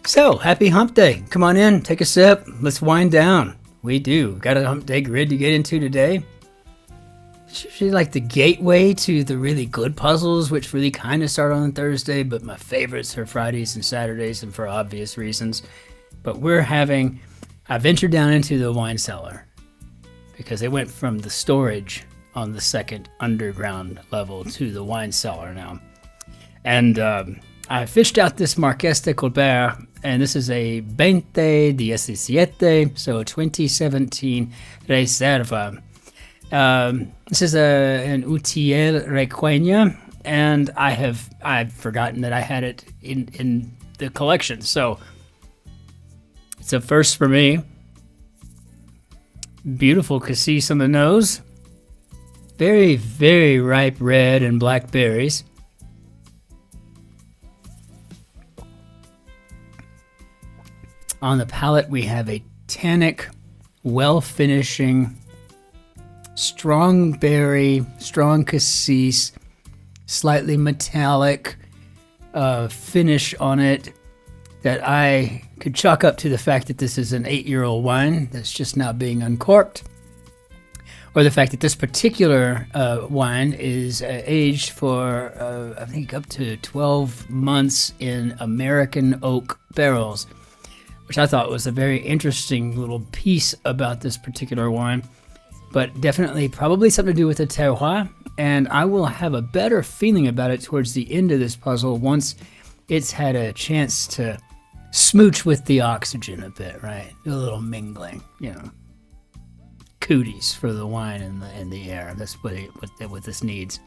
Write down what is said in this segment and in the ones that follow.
So, happy hump day. Come on in, take a sip, let's wind down. We do. Got a hump day grid to get into today. It's usually like the gateway to the really good puzzles, which really kind of start on Thursday, but my favorites are Fridays and Saturdays, and for obvious reasons. But I ventured down into the wine cellar because they went from the storage on the second underground level to the wine cellar now. And I fished out this Marqués de Colbert, and this is a 2017, so 2017 Reserva. This is an Utiel Requena, and I've forgotten that I had it in the collection, so it's a first for me. Beautiful cassis on the nose. Very, very ripe red and black berries. On the palate, we have a tannic, well-finishing, strong berry, strong cassis, slightly metallic finish on it that I could chalk up to the fact that this is an 8-year-old wine that's just now being uncorked, or the fact that this particular wine is aged for, I think, up to 12 months in American oak barrels, which I thought was a very interesting little piece about this particular wine, but definitely probably something to do with the terroir, and I will have a better feeling about it towards the end of this puzzle once it's had a chance to smooch with the oxygen a bit, right? Do a little mingling, cooties for the wine and the air. That's what this needs.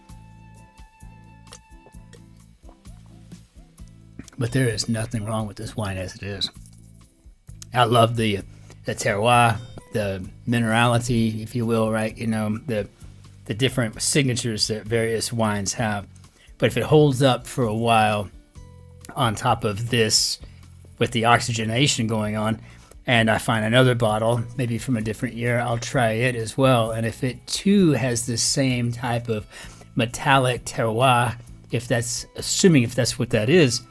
But there is nothing wrong with this wine as it is. I love the terroir, the minerality, if you will, right? The different signatures that various wines have. But if it holds up for a while on top of this with the oxygenation going on, and I find another bottle, maybe from a different year, I'll try it as well. And if it too has the same type of metallic terroir, if that's what that is,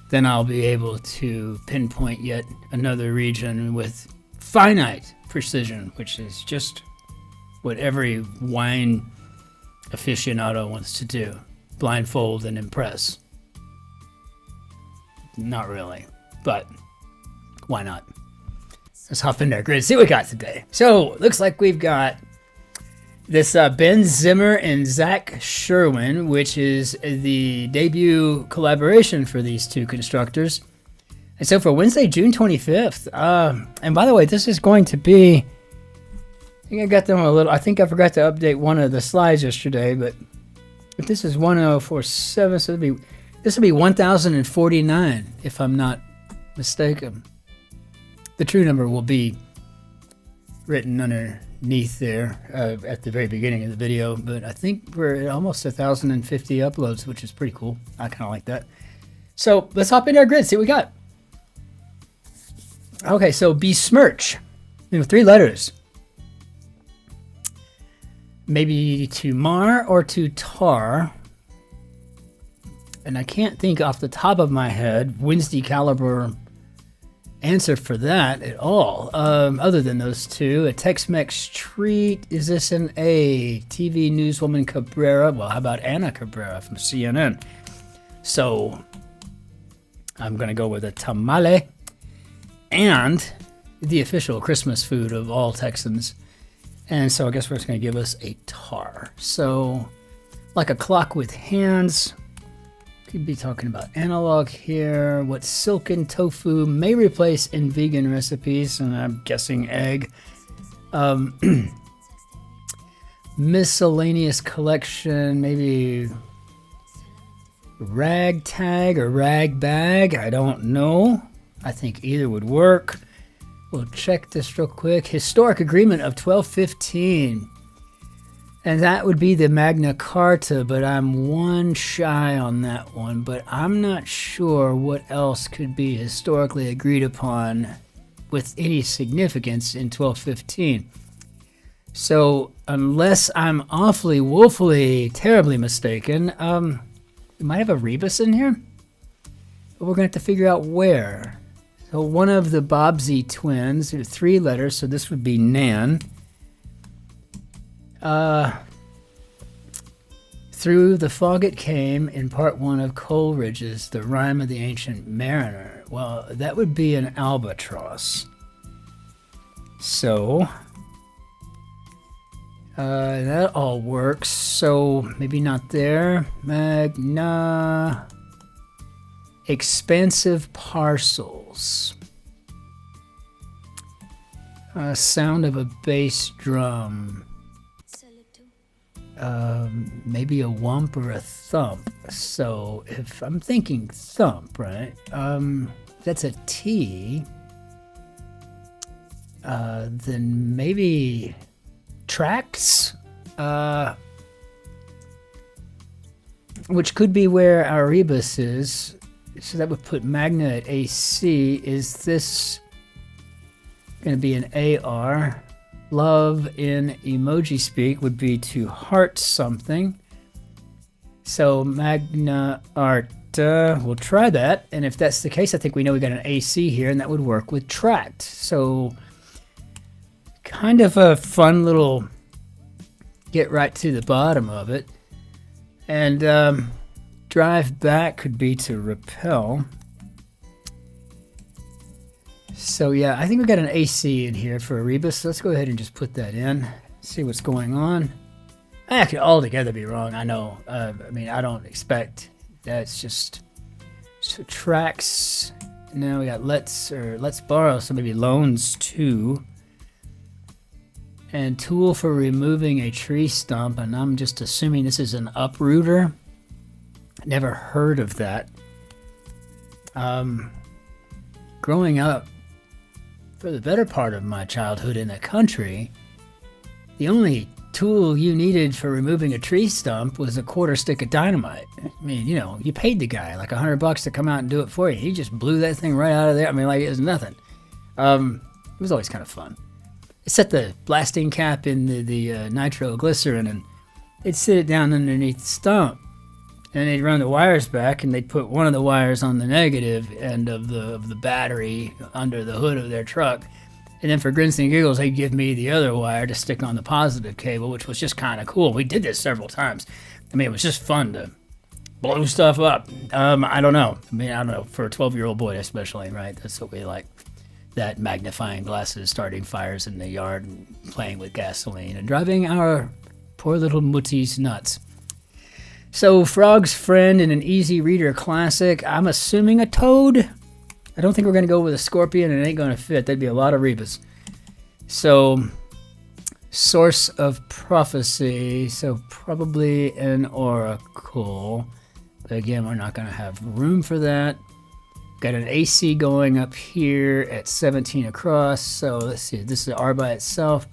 then I'll be able to pinpoint yet another region with finite precision, which is just what every wine aficionado wants to do. Blindfold and impress. Not really, but why not? Let's hop in there, grid, see what we got today. So, looks like we've got this Ben Zimmer and Zimmer-Sherwin, which is the debut collaboration for these two constructors. And so for Wednesday, June 25th. And by the way, this is going to be, I think I forgot to update one of the slides yesterday, but if this is 1047, so this will be 1049, if I'm not mistaken. The true number will be written underneath there at the very beginning of the video, but I think we're at almost 1,050 uploads, which is pretty cool. I kind of like that. So let's hop into our grid, see what we got. Okay, so besmirch, 3 letters. Maybe to mar or to tar. And I can't think off the top of my head Wednesday caliber answer for that at all, other than those two. A Tex-Mex treat. Is this an A? TV newswoman Cabrera. Well, how about Ana Cabrera from CNN? So I'm going to go with a tamale, and the official Christmas food of all Texans. And so I guess we're just going to give us a tar. So like a clock with hands. Could be talking about analog here. What silken tofu may replace in vegan recipes, and I'm guessing egg. Miscellaneous collection, maybe ragtag or rag bag. I don't know. I think either would work. We'll check this real quick. Historic agreement of 1215. And that would be the Magna Carta, but I'm one shy on that one. But I'm not sure what else could be historically agreed upon with any significance in 1215. So unless I'm awfully, woefully, terribly mistaken, we might have a rebus in here. But we're going to have to figure out where. So one of the Bobbsey twins, 3 letters, so this would be Nan. Through the fog it came in part 1 of Coleridge's The Rime of the Ancient Mariner. Well, that would be an albatross. So that all works. So maybe not there. Magna. Expansive parcels. Sound of a bass drum. Maybe a whump or a thump. So if I'm thinking thump, right? That's a T. Then maybe tracks, which could be where our rebus is. So that would put magna at AC. Is this going to be an AR? Love in emoji speak would be to heart something. So magna art, we'll try that. And if that's the case, I think we know we got an AC here, and that would work with tract. So kind of a fun little get right to the bottom of it. And drive back could be to repel. So yeah, I think we got an AC in here for a rebus. So let's go ahead and just put that in, see what's going on. I could altogether be wrong, I know. I mean, I don't expect that. It's just so tracks. Now we got let's borrow, so maybe loans too. And tool for removing a tree stump, and I'm just assuming this is an uprooter. Never heard of that. Growing up, for the better part of my childhood in the country, the only tool you needed for removing a tree stump was a quarter stick of dynamite. I mean, you know, you paid the guy like $100 to come out and do it for you. He just blew that thing right out of there. I mean, like it was nothing. It was always kind of fun. They set the blasting cap in the nitroglycerin, and they'd sit it down underneath the stump. And they'd run the wires back, and they'd put one of the wires on the negative end of the battery under the hood of their truck. And then for grins and giggles, they'd give me the other wire to stick on the positive cable, which was just kind of cool. We did this several times. I mean, it was just fun to blow stuff up. I don't know. I mean, I don't know. For a 12-year-old boy especially, right? That's what we like. That magnifying glasses, starting fires in the yard, and playing with gasoline, and driving our poor little mutties nuts. So, Frog's Friend in an easy reader classic. I'm assuming a toad. I don't think we're going to go with a scorpion. It ain't going to fit. That'd be a lot of rebus. So, source of prophecy. So, probably an oracle. But again, we're not going to have room for that. Got an AC going up here at 17 across. So, let's see. This is R by itself.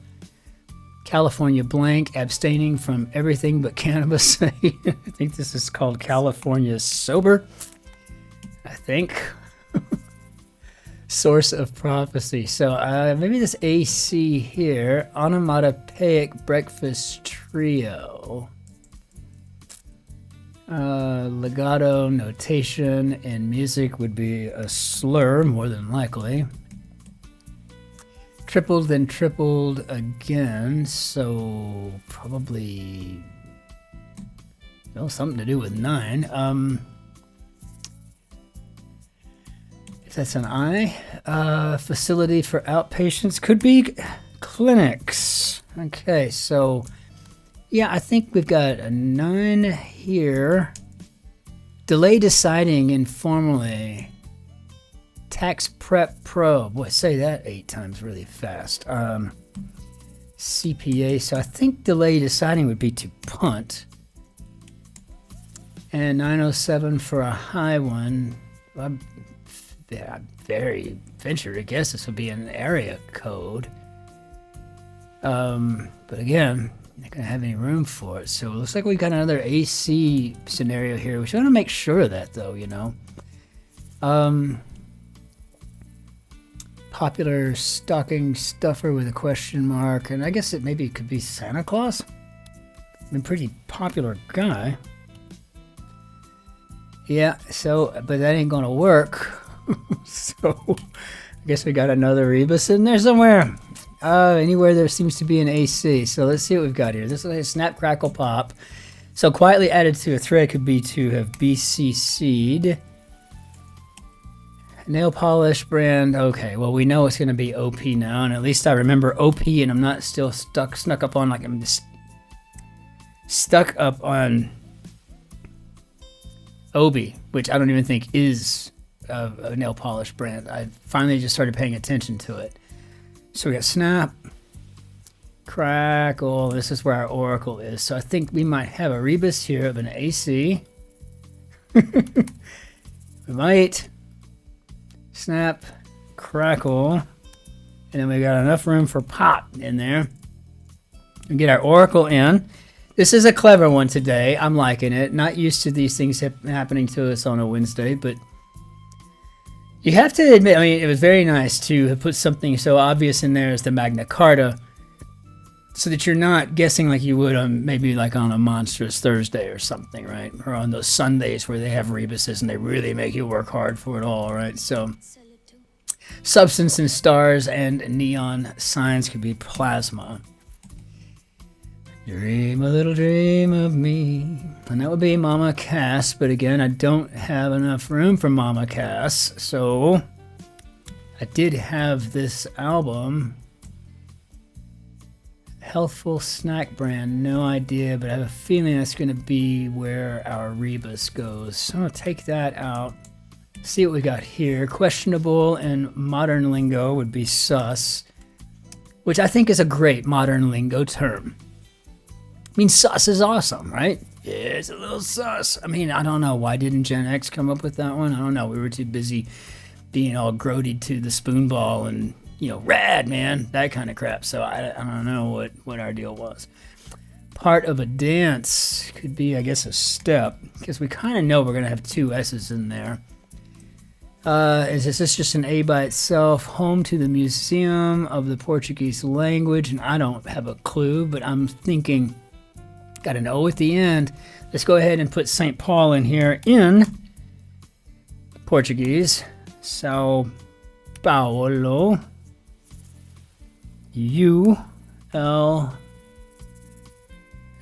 California blank, abstaining from everything but cannabis. I think this is called California sober. I think. Source of prophecy. So maybe this AC here, onomatopoeic breakfast trio. Legato notation in music would be a slur, more than likely. Tripled then tripled again, so probably something to do with 9. If that's an I, facility for outpatients could be clinics. Okay, so yeah, I think we've got a 9 here. Delay deciding informally. Tax prep pro. Boy, say that 8 times really fast. CPA. So I think delay deciding would be to punt. And 907 for a high one. I'm very ventured to guess this would be an area code. But again, not going to have any room for it. So it looks like we got another AC scenario here. We should want to make sure of that, though, you know. Popular stocking stuffer with a question mark. And I guess it maybe could be Santa Claus. I mean, pretty popular guy. Yeah, so, but that ain't going to work. So I guess we got another rebus in there somewhere. Anywhere there seems to be an AC. So let's see what we've got here. This is a snap, crackle, pop. So quietly added to a thread could be to have BCC'd. Nail polish brand. Okay, well, we know it's going to be OP now, and at least I remember OP, and I'm not still snuck up on, like, I'm just stuck up on Obi, which I don't even think is a nail polish brand. I finally just started paying attention to it. So we got snap, crackle. This is where our oracle is. So I think we might have a rebus here of an AC. We might. Snap, crackle, and then we got enough room for pop in there. We get our oracle in. This is a clever one today. I'm liking it. Not used to these things happening to us on a Wednesday, but you have to admit, I mean, it was very nice to have put something so obvious in there as the Magna Carta, so that you're not guessing like you would on maybe like on a Monstrous Thursday or something, right? Or on those Sundays where they have rebuses and they really make you work hard for it all, right? So substance and stars and neon signs could be plasma. Dream a little dream of me. And that would be Mama Cass, but again, I don't have enough room for Mama Cass, so I did have this album. Healthful snack brand, no idea, but I have a feeling that's going to be where our rebus goes. So I'm going to take that out, see what we got here. Questionable and modern lingo would be sus, which I think is a great modern lingo term. I mean, sus is awesome, right? Yeah, it's a little sus. I mean, I don't know. Why didn't Gen X come up with that one? I don't know. We were too busy being all grodied to the spoonball and, you know, rad, man, that kind of crap. So I don't know what our deal was. Part of a dance could be, I guess, a step, because we kind of know we're going to have two S's in there. Is this just an A by itself? Home to the Museum of the Portuguese Language, and I don't have a clue, but I'm thinking, got an O at the end. Let's go ahead and put St. Paul in here in Portuguese. Sao Paulo. U-L,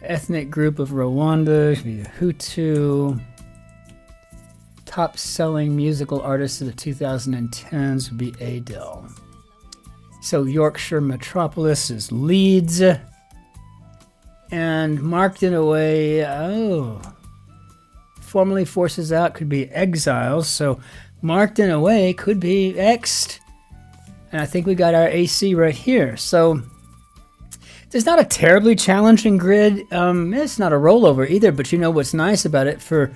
ethnic group of Rwanda, should be the Hutu. Top selling musical artist of the 2010s would be Adele. So Yorkshire metropolis is Leeds. And marked in a way, formerly forces out could be exiles. So marked in a way could be X'd. And I think we got our AC right here. So it's not a terribly challenging grid. It's not a rollover either, but you know what's nice about it for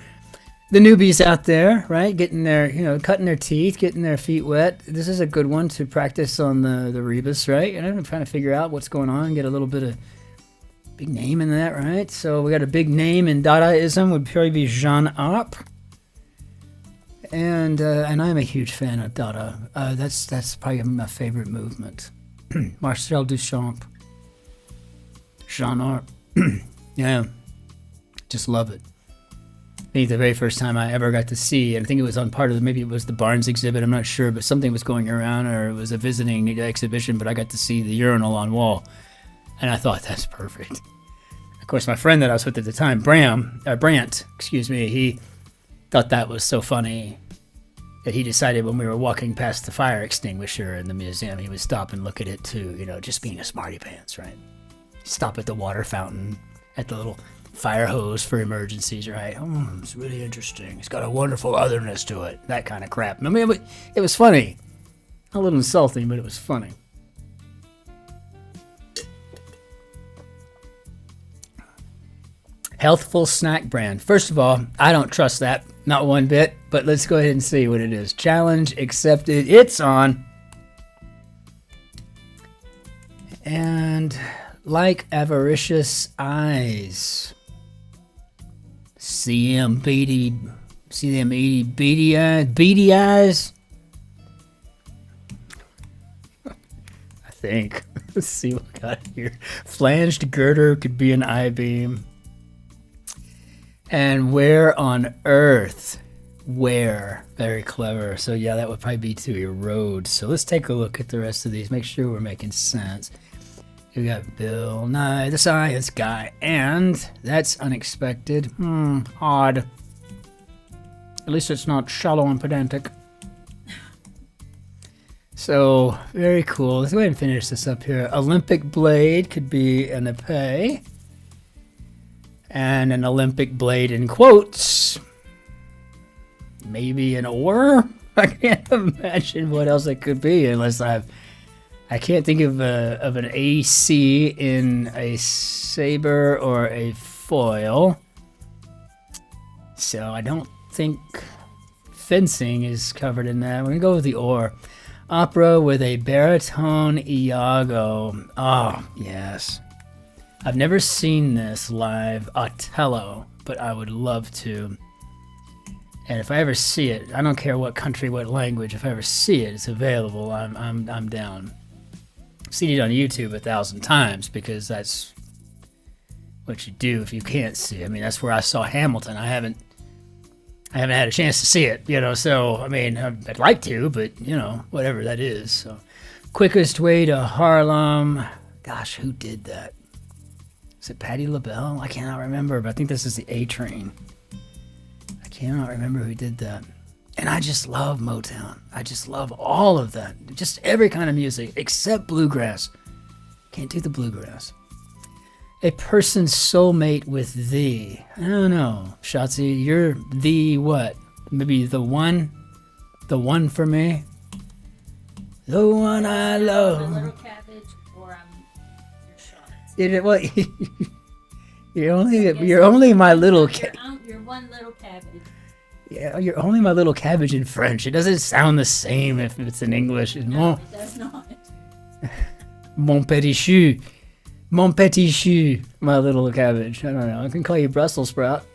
the newbies out there, right? Getting their, cutting their teeth, getting their feet wet. This is a good one to practice on the rebus, right? And I'm trying to figure out what's going on, get a little bit of big name in that, right? So we got a big name in Dadaism would probably be Jean Arp. And I'm a huge fan of Dada. That's probably my favorite movement. Marcel Duchamp, Jean Arp. Yeah, just love it. I think the very first time I ever got to see, and I think it was on part of maybe it was the Barnes exhibit, I'm not sure, but something was going around, or it was a visiting exhibition, but I got to see the urinal on wall, and I thought, that's perfect. Of course, my friend that I was with at the time, Brant, he thought that was so funny that he decided when we were walking past the fire extinguisher in the museum, he would stop and look at it too, just being a smarty pants, right? Stop at the water fountain, at the little fire hose for emergencies, right? Oh, it's really interesting. It's got a wonderful otherness to it. That kind of crap. I mean, it was funny. A little insulting, but it was funny. Healthful snack brand. First of all, I don't trust that. Not one bit. But let's go ahead and see what it is. Challenge accepted. It's on. And like avaricious eyes. See them beady eyes. I think. Let's see what we got here. Flanged girder could be an I-beam. And where on earth wear. Very clever. So yeah, that would probably be to erode. So let's take a look at the rest of these. Make sure we're making sense. We got Bill Nye the Science Guy, and that's unexpected. Odd. At least it's not shallow and pedantic. So, very cool. Let's go ahead and finish this up here. Olympic blade could be an epee. And an Olympic blade in quotes. Maybe an oar? I can't imagine what else it could be unless I can't think of an AC in a saber or a foil. So I don't think fencing is covered in that. We're going to go with the oar. Opera with a baritone Iago. Oh, yes. I've never seen this live, Otello, but I would love to. And if I ever see it, I don't care what country, what language, if I ever see it, it's available, I'm down. I've seen it on YouTube 1,000 times because that's what you do if you can't see it. I mean, that's where I saw Hamilton. I haven't had a chance to see it, so, I mean, I'd like to, but, whatever that is. So, quickest way to Harlem. Gosh, who did that? Is it Patti LaBelle? I cannot remember, but I think this is the A Train. I cannot remember who did that. And I just love Motown. I just love all of that. Just every kind of music, except bluegrass. Can't do the bluegrass. A person's soulmate with thee. I don't know, Shotzi, you're the what? Maybe the one for me? The one I love. I'm a little cabbage, or I'm your Shotzi. You're only my little You're one little cabbage. Yeah, you're only my little cabbage in French. It doesn't sound the same if it's in English. It's No, it does not. Mon petit chou. Mon petit chou. My little cabbage. I don't know. I can call you Brussels sprout.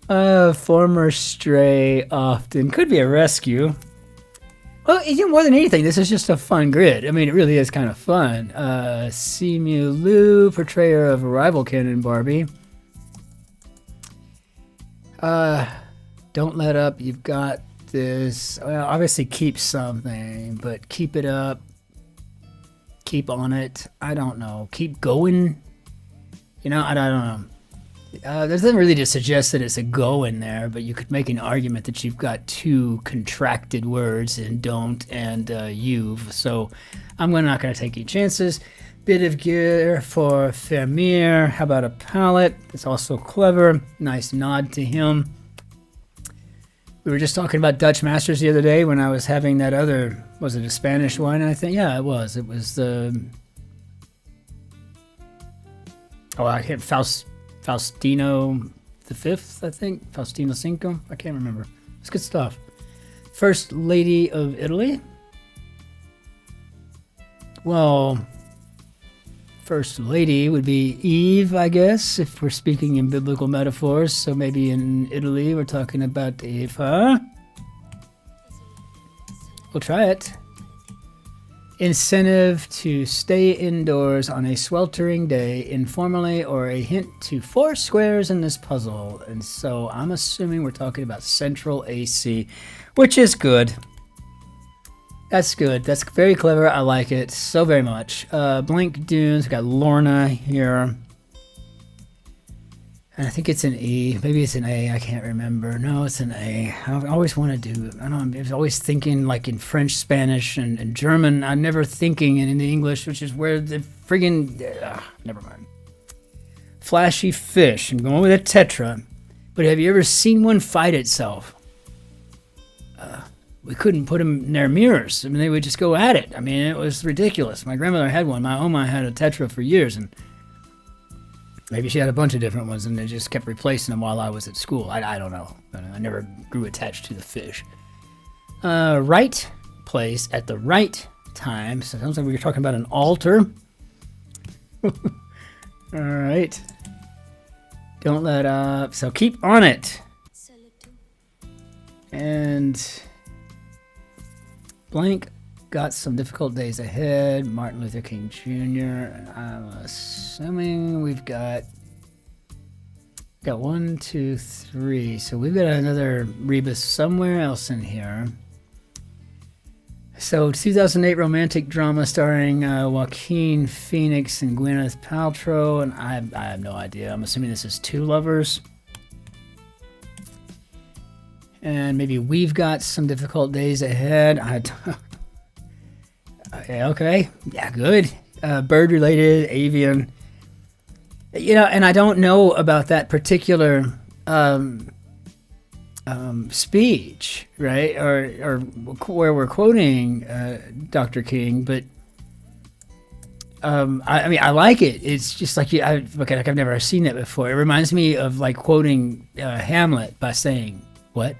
Former stray often. Could be a rescue. Well, more than anything, this is just a fun grid. I mean, it really is kind of fun. Simu Liu, portrayer of a rival Ken Barbie. Don't let up. You've got this. Well, obviously keep something, but keep it up. Keep on it. I don't know. Keep going. I don't know. There's nothing really to suggest that it's a go in there, but you could make an argument that you've got two contracted words in don't and you've. So I'm not going to take any chances. Bit of gear for Vermeer. How about a palette? That's also clever. Nice nod to him. We were just talking about Dutch masters the other day when I was having that other, was it a Spanish one? I think, yeah, it was. It was the, I can't, Faustino the Fifth, I think. Faustino Cinco. I can't remember. It's good stuff. First Lady of Italy. Well, First Lady would be Eve, I guess, if we're speaking in biblical metaphors. So maybe in Italy we're talking about Eve, huh? We'll try it. Incentive to stay indoors on a sweltering day informally, or a hint to 4 squares in this puzzle. And so I'm assuming we're talking about central AC, which is good. That's good. That's very clever. I like it so very much. Blank Dunes. We got Lorna here. And I think it's an E. Maybe it's an A. I can't remember. No, it's an A. I always want to do. I don't know. I was always thinking like in French, Spanish, and German. I'm never thinking in the English, which is where the friggin'. Never mind. Flashy fish. I'm going with a tetra. But have you ever seen one fight itself? We couldn't put them in their mirrors. I mean, they would just go at it. I mean, it was ridiculous. My grandmother had one. My Oma had a tetra for years, and maybe she had a bunch of different ones, and they just kept replacing them while I was at school. I don't know. I never grew attached to the fish. Right place at the right time. So it sounds like we were talking about an altar. All right. Don't let up. So keep on it. And blank got some difficult days ahead. Martin Luther King Jr. And I'm assuming we've got Got 1, 2, 3. So we've got another rebus somewhere else in here. So 2008 romantic drama starring Joaquin Phoenix and Gwyneth Paltrow, and I have no idea. I'm assuming this is two lovers. And maybe we've got some difficult days ahead. Okay, yeah, good. Bird-related, avian. And I don't know about that particular speech, right? Or where we're quoting Dr. King, but I mean, I like it. It's just like I've never seen that before. It reminds me of like quoting Hamlet by saying, "What?"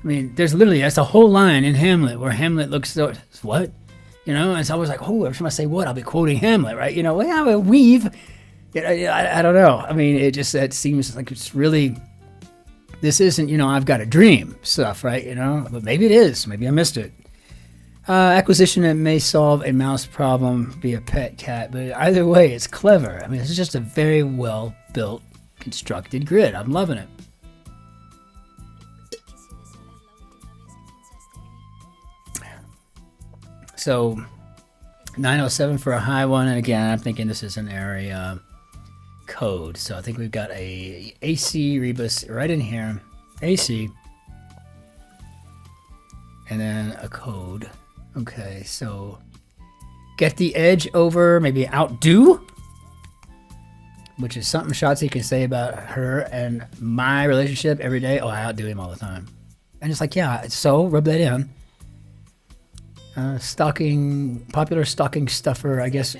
I mean, that's a whole line in Hamlet where Hamlet looks so, what? And it's always like, oh, every time I say what, I'll be quoting Hamlet, right? Well, weave. I don't know. I mean, it seems like it's really, this isn't, I've got a dream stuff, right? But maybe it is. Maybe I missed it. Acquisition that may solve a mouse problem, be a pet cat, but either way, it's clever. I mean, this is just a very well built, constructed grid. I'm loving it. So 907 for a high one, and again, I'm thinking this is an area code. So I think we've got a AC rebus right in here, AC, and then a code. Okay, so get the edge over, maybe outdo, which is something Shotzi can say about her and my relationship every day. Oh, I outdo him all the time. And it's like, yeah, so rub that in. Popular stocking stuffer, I guess.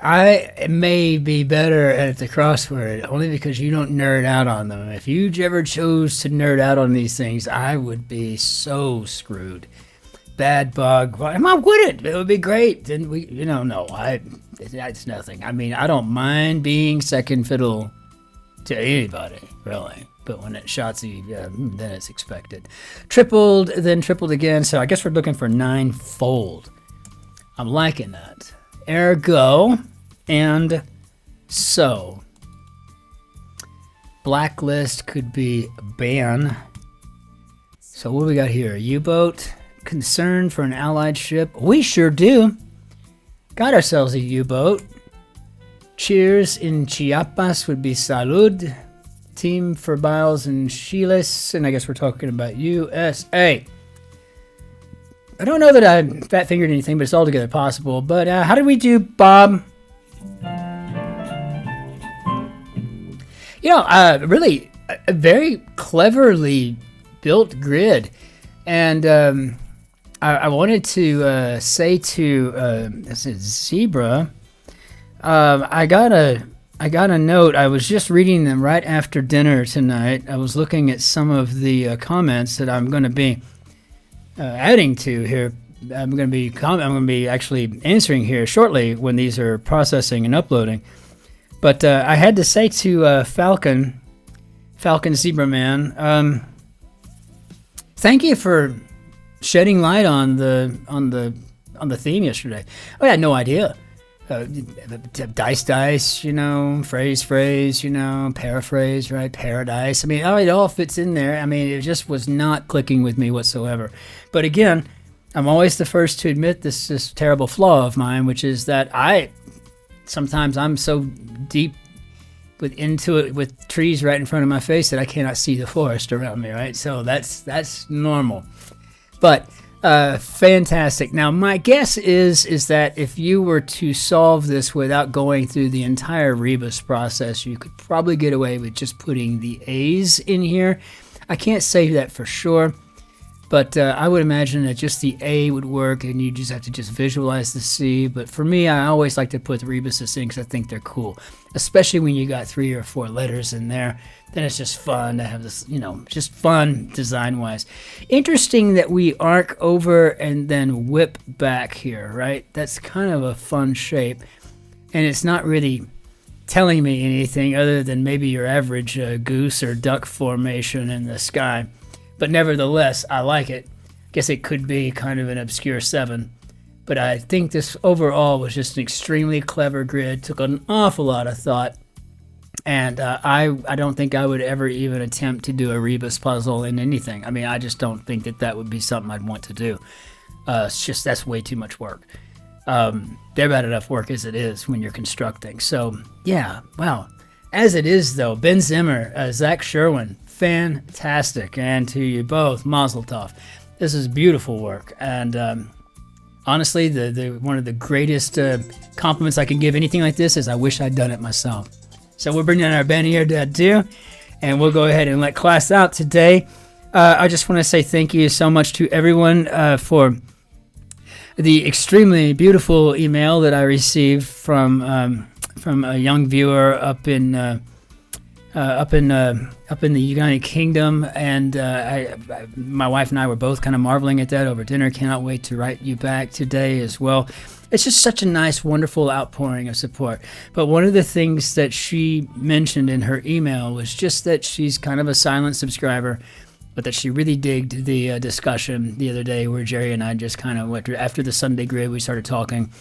I may be better at the crossword only because you don't nerd out on them. If you ever chose to nerd out on these things, I would be so screwed. Bad bug. Well, I wouldn't. It would be great. Then it's nothing. I mean, I don't mind being second fiddle to anybody, really. But when it's Shotzi, then it's expected. Tripled, then tripled again. So I guess we're looking for 9-fold. I'm liking that. Ergo, and so. Blacklist could be ban. So what do we got here? U-boat. Concern for an allied ship. We sure do. Got ourselves a U-boat. Cheers in Chiapas would be salud. Team for Biles and Chiles, and I guess we're talking about USA. I don't know that I fat-fingered anything, but it's altogether possible. But how did we do, Bob? Really a very cleverly built grid. And I wanted to say to Zebra, I got a note. I was just reading them right after dinner tonight. I was looking at some of the comments that I'm going to be adding to here. I'm going to be actually answering here shortly when these are processing and uploading. But I had to say to Falcon Zebra Man, thank you for shedding light on the theme yesterday. I had no idea. Dice, phrase, paraphrase, right? Paradise. I mean, it all fits in there. I mean, it just was not clicking with me whatsoever. But again, I'm always the first to admit this terrible flaw of mine, which is that sometimes I'm so deep into it with trees right in front of my face that I cannot see the forest around me, right? So that's normal. But fantastic. Now, my guess is that if you were to solve this without going through the entire rebus process, you could probably get away with just putting the A's in here. I can't say that for sure, but I would imagine that just the A would work, and you just have to just visualize the C. But for me, I always like to put the rebuses in because I think they're cool, especially when you got 3 or 4 letters in there. Then it's just fun to have this, just fun design-wise. Interesting that we arc over and then whip back here, right? That's kind of a fun shape. And it's not really telling me anything other than maybe your average goose or duck formation in the sky. But nevertheless, I like it. Guess it could be kind of an obscure 7. But I think this overall was just an extremely clever grid. Took an awful lot of thought. And I don't think I would ever even attempt to do a rebus puzzle in anything. I mean, I just don't think that would be something I'd want to do. It's just, that's way too much work. They're bad enough work as it is when you're constructing. So, yeah, wow. As it is, though, Ben Zimmer, Zimmer-Sherwin, fantastic. And to you both, mazel tov. This is beautiful work. And honestly, the one of the greatest compliments I can give anything like this is I wish I'd done it myself. So we're bringing in our Ben here, Dad, too. And we'll go ahead and let class out today. I just want to say thank you so much to everyone for the extremely beautiful email that I received from a young viewer up in the United Kingdom, and my wife and I were both kind of marveling at that over dinner. Cannot wait to write you back today as well. It's just such a nice, wonderful outpouring of support. But one of the things that she mentioned in her email was just that she's kind of a silent subscriber, but that she really digged the discussion the other day where Jerry and I just kind of went through. After the Sunday grid, we started talking.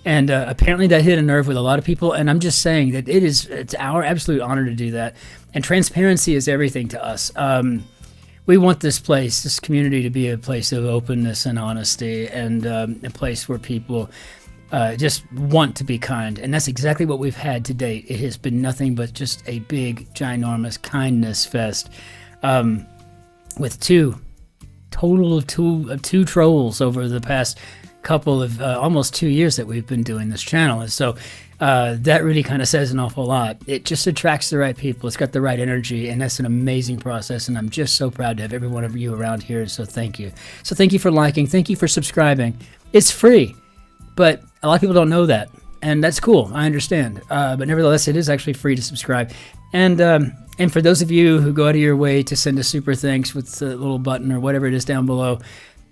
And apparently that hit a nerve with a lot of people. And I'm just saying that it's our absolute honor to do that. And transparency is everything to us. We want this community to be a place of openness and honesty, and a place where people just want to be kind. And that's exactly what we've had to date. It has been nothing but just a big, ginormous kindness fest. With two trolls over the past couple of almost 2 years that we've been doing this channel. And so that really kind of says an awful lot. It just attracts the right people. It's got the right energy, and that's an amazing process. And I'm just so proud to have every one of you around here. So thank you. So thank you for liking. Thank you for subscribing. It's free, but a lot of people don't know that. And that's cool. I understand. But nevertheless, it is actually free to subscribe. And for those of you who go out of your way to send a super thanks with the little button or whatever it is down below,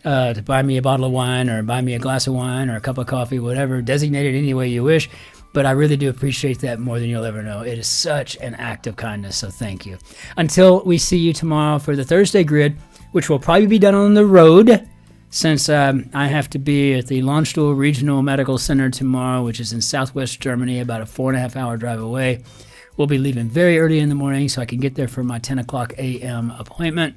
to buy me a bottle of wine or buy me a glass of wine or a cup of coffee, whatever, designate it any way you wish. But I really do appreciate that more than you'll ever know. It is such an act of kindness, so thank you. Until we see you tomorrow for the Thursday grid, which will probably be done on the road, since I have to be at the Landstuhl Regional Medical Center tomorrow, which is in southwest Germany, about a 4.5 hour drive away. We'll be leaving very early in the morning so I can get there for my 10 o'clock a.m. appointment.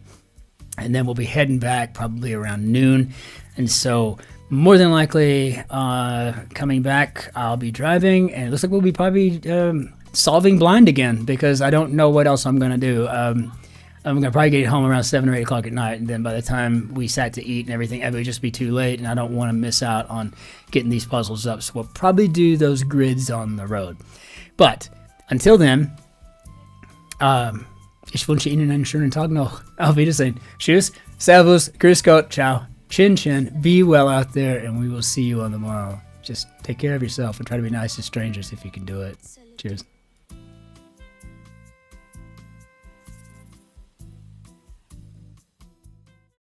And then we'll be heading back probably around noon. And so more than likely coming back, I'll be driving. And it looks like we'll be probably solving blind again, because I don't know what else I'm going to do. I'm going to probably get home around 7 or 8 o'clock at night. And then by the time we sat to eat and everything, it would just be too late. And I don't want to miss out on getting these puzzles up. So we'll probably do those grids on the road. But until then, ich wünsche Ihnen einen schönen Tag noch. Auf Wiedersehen. Tschüss, Servus, Grüß Gott, ciao, Cin-Cin. Be well out there, and we will see you on the morrow. Just take care of yourself and try to be nice to strangers if you can do it. Cheers.